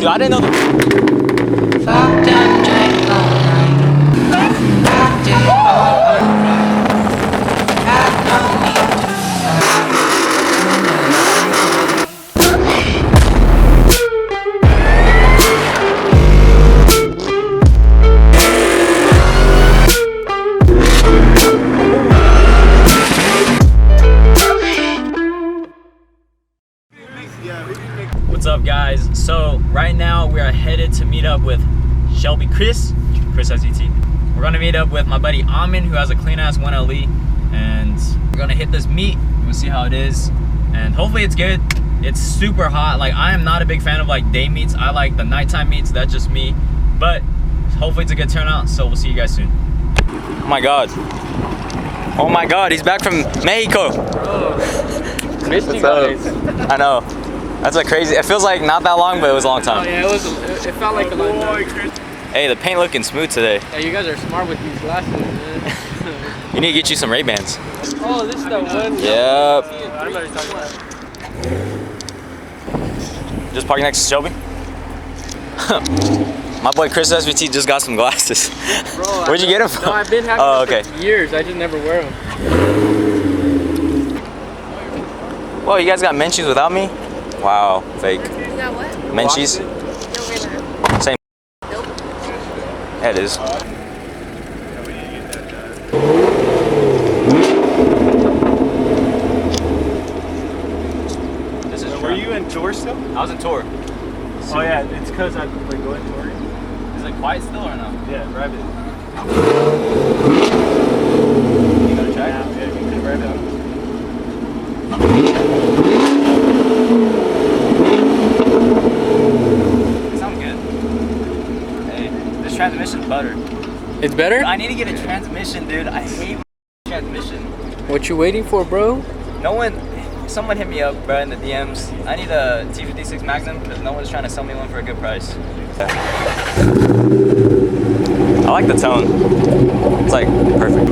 Dude, I didn't know Fucked up, drank all night. Fucked it all alright. Had no need to What's up, guys? So right now we are headed to meet up with Shelby Chris SET. We're gonna meet up with my buddy Amin, who has a clean ass 1LE, and we're gonna hit this meet. We'll see how it is, and hopefully it's good. It's super hot. Like, I am not a big fan of like day meets. I like the nighttime meets. That's just me, but hopefully it's a good turnout. So we'll see you guys soon. Oh my god. Oh my god, he's back from Mexico. Missed you guys. I know. That's like crazy. It feels like not that long, but it was a long time. Oh yeah, it felt like a long time. Hey, the paint looking smooth today. Yeah, you guys are smart with these glasses, man. You need to get you some Ray-Bans. Oh, this is the one. Yep. I know what you're talking about. Just park next to Shelby. My boy Chris SVT just got some glasses. Bro, Where'd you get them from? No, I've been having Oh, them okay. for years. I just never wear them. Whoa, you guys got Menchies without me? Wow, fake. You got what? Menchies? No, Ray-Ban. Same. Nope. Yeah, it is. This is Were you in tour still? I was in tour. Oh yeah, it's because I like going touring. Is it quiet still or no? Yeah, drive it. You gonna try? Yeah, you can drive it. It sounds good. Hey, this transmission's butter. It's better? I need to get a transmission, dude. I hate my transmission. What you waiting for, bro? Someone hit me up, bro, in the DMs. I need a T56 Magnum because no one's trying to sell me one for a good price. I like the tone. It's like perfect.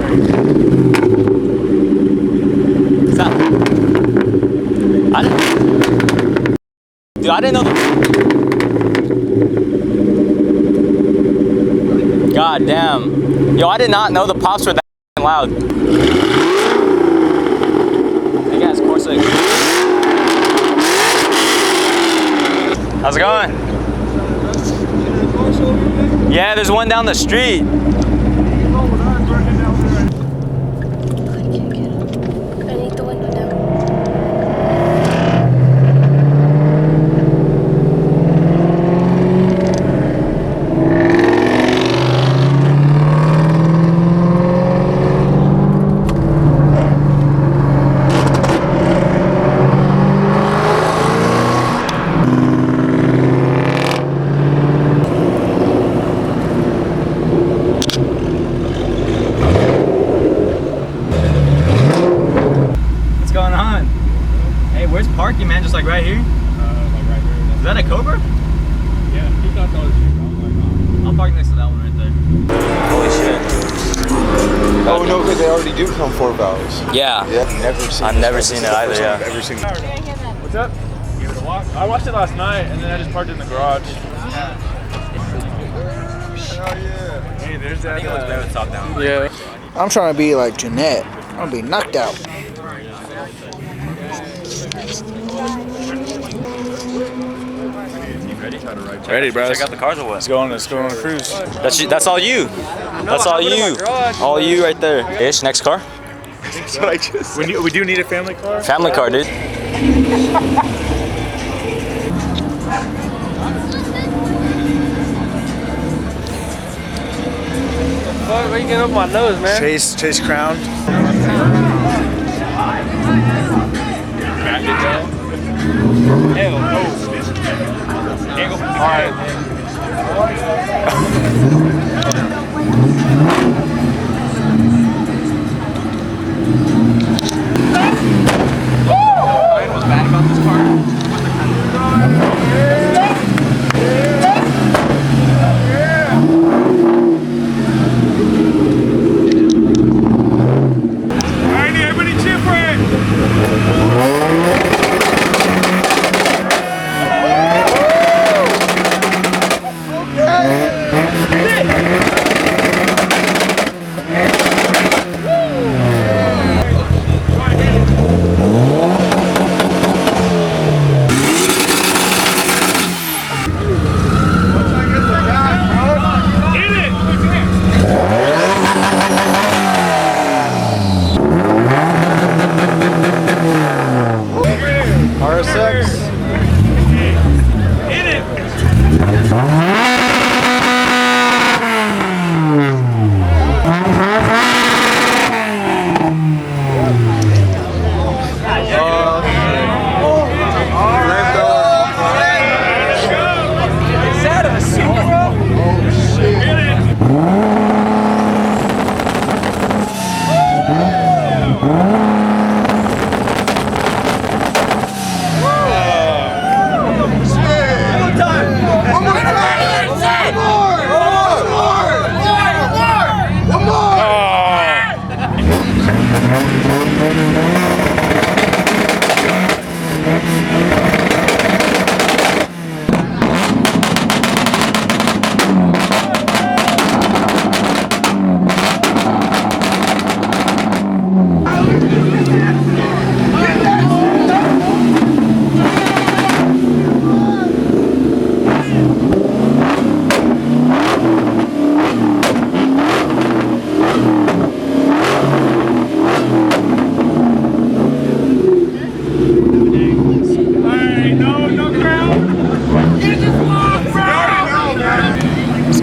Stop. Dude, I didn't know. God damn. Yo, I did not know the pops were that loud. Hey guys, Corsic. How's it going? Yeah, there's one down the street. I need the window down. What's going on? Hey, where's parking, man? Just like right here? Like right here. Is that a Cobra? Yeah, he got those. I'll park next to that one right there. Holy shit. Oh no, because they already do come 4 valves. Yeah. Yeah, I've never seen it either, yeah. I've ever seen it. What's up? Give it a walk. I watched it last night and then I just parked it in the garage. Oh yeah. Hey, there's I that. think it looks better with top down. Yeah. I'm trying to be like Jeanette. I'm gonna be knocked out. Ready, bro. Check out the cars or what? Let's go on a cruise. That's all you. That's all you. All you right there. Ish, next car? That's what I just said. We do need a family car. Family car, dude. Fuck, why you getting up my nose, man? Chase Crown. Hell no. All right. Was bad about this car. Hit it.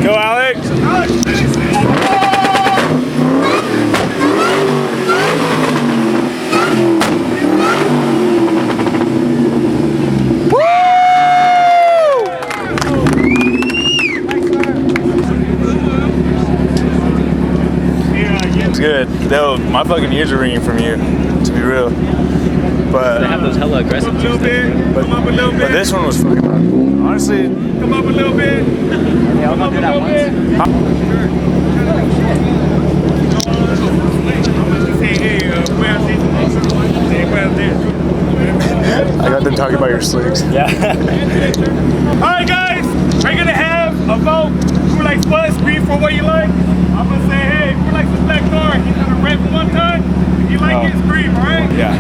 Go, Alex. It's good. My fucking ears are ringing from you, to be real. But They have those hella aggressive a little bit. Come up a little bit. but this one was fucking honestly. Come up a little bit. Come up a little bit. Say, hey, where's this? Say, where's this? I got them talking about your slicks. Yeah. Alright guys, are you gonna have a vote? Who likes Buzz? Scream for what you like. I'm gonna say, hey, who likes the black car? He's gonna rap one time. If you like it, scream, alright? Yeah.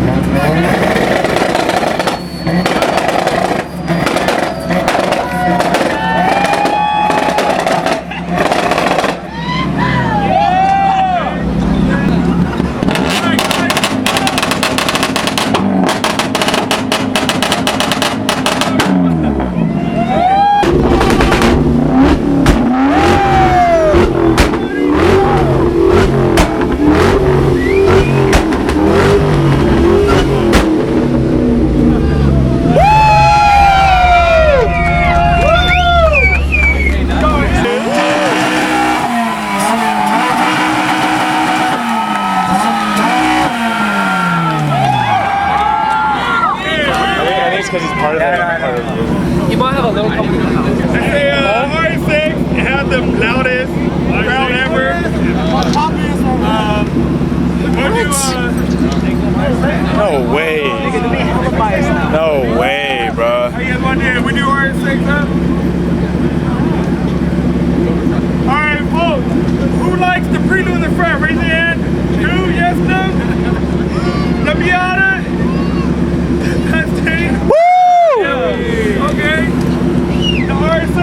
Because he's part of that. You might have a little couple. Say, RS6, it had the loudest crowd ever. No way. No way, bro. How you guys want to do? We do RS6, huh? Alright, folks. Who likes the prelude in the front? Raise your hand. Two, yes, no? The Miata. That's 10. Woo! Yeah. Okay. The RS6.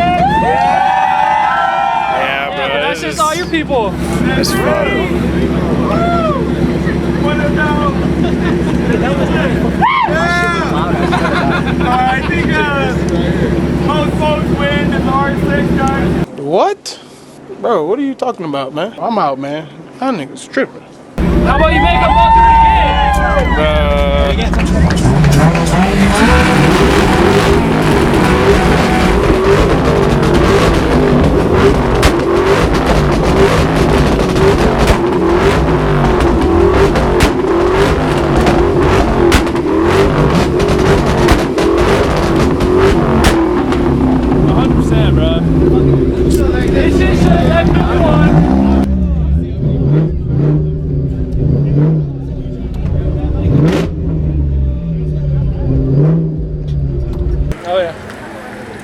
Yeah, bro. That's just all your people. That's fun. What is now? I think most folks win the R6, guys. What? Bro, what are you talking about, man? I'm out, man. That nigga's tripping. How about you make them walk through it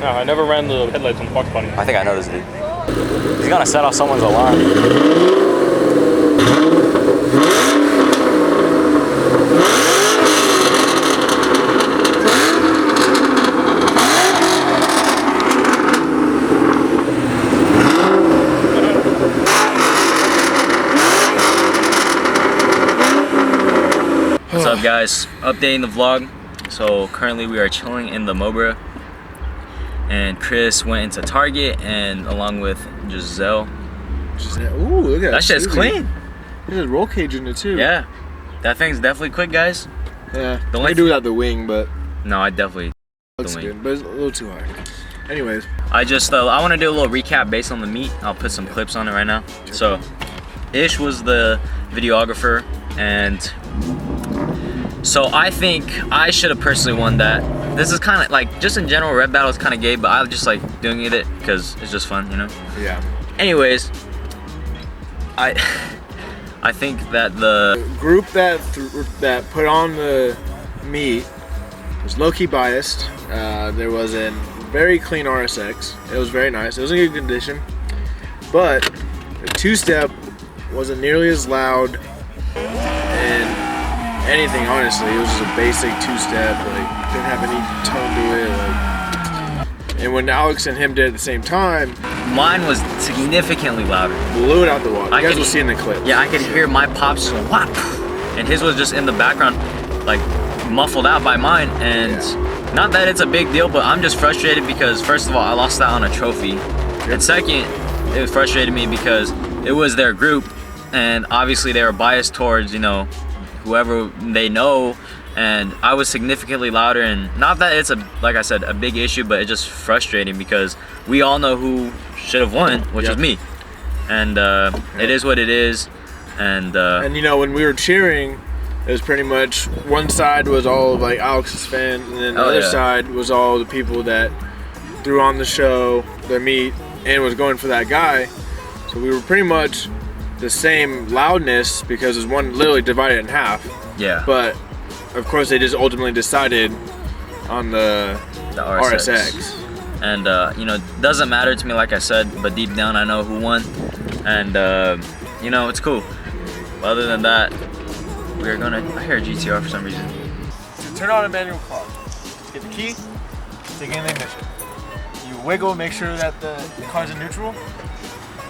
No, I never ran the headlights on Fox Bunny. I think I noticed it. He's gonna set off someone's alarm. 'What's up, guys? Updating the vlog. So So currently we are chilling in the Mobra, and Chris went into Target, and along with Giselle. Ooh, look at That shit's clean. There's a roll cage in it too. Yeah, that thing's definitely quick, guys. Yeah. The I only could do without the wing, but No, I definitely. looks wing. good. But it's a little too hard. Anyways, I just I want to do a little recap based on the meet. I'll put some clips on it right now. So, Ish was the videographer, and so I think I should have personally won that. This is kind of like, just in general, Red Battle is kind of gay, but I just like doing it because it's just fun, you know. yeah. Anyways, I think that the Group that put on the meet was low-key biased. There was a very clean RSX. It was very nice. It was in good condition, but the two-step wasn't nearly as loud and anything. Honestly, it was just a basic two-step. Like, didn't have any tone to it. Like, and when Alex and him did at the same time, mine was significantly louder. blew it out the water. I You guys could- will see in the clip. Yeah, I could hear my pops just whop, and his was just in the background, like muffled out by mine. And not that it's a big deal, but I'm just frustrated because first of all, I lost that on a trophy, and second, it frustrated me because it was their group, and obviously they were biased towards, you know, whoever they know, and I was significantly louder. And not that it's like I said, a big issue, but it's just frustrating because we all know who should have won, which is me. And it is what it is. And you know, when we were cheering, it was pretty much one side was all of like Alex's fans, and then the other side was all the people that threw on the show, their meet, and was going for that guy. So we were pretty much the same loudness because it was one literally divided in half. yeah, But of course, they just ultimately decided on the RSX. And you know, it doesn't matter to me, like I said, but deep down I know who won, and you know, it's cool. Other than that, we're gonna. I hear a GTR for some reason. Turn on a manual car. Get the key, take in the ignition. You wiggle, make sure that the car's in neutral.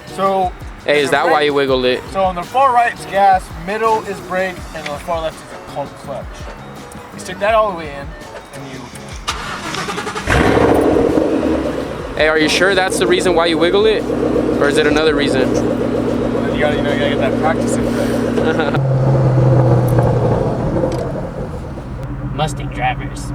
So. Hey, is that why you wiggled it? So on the far right is gas, middle is brake, and on the far left is a clutch. You stick that all the way in, and you. Hey, are you sure that's the reason why you wiggle it? Or is it another reason? You gotta get that practice in there. Mustang drivers.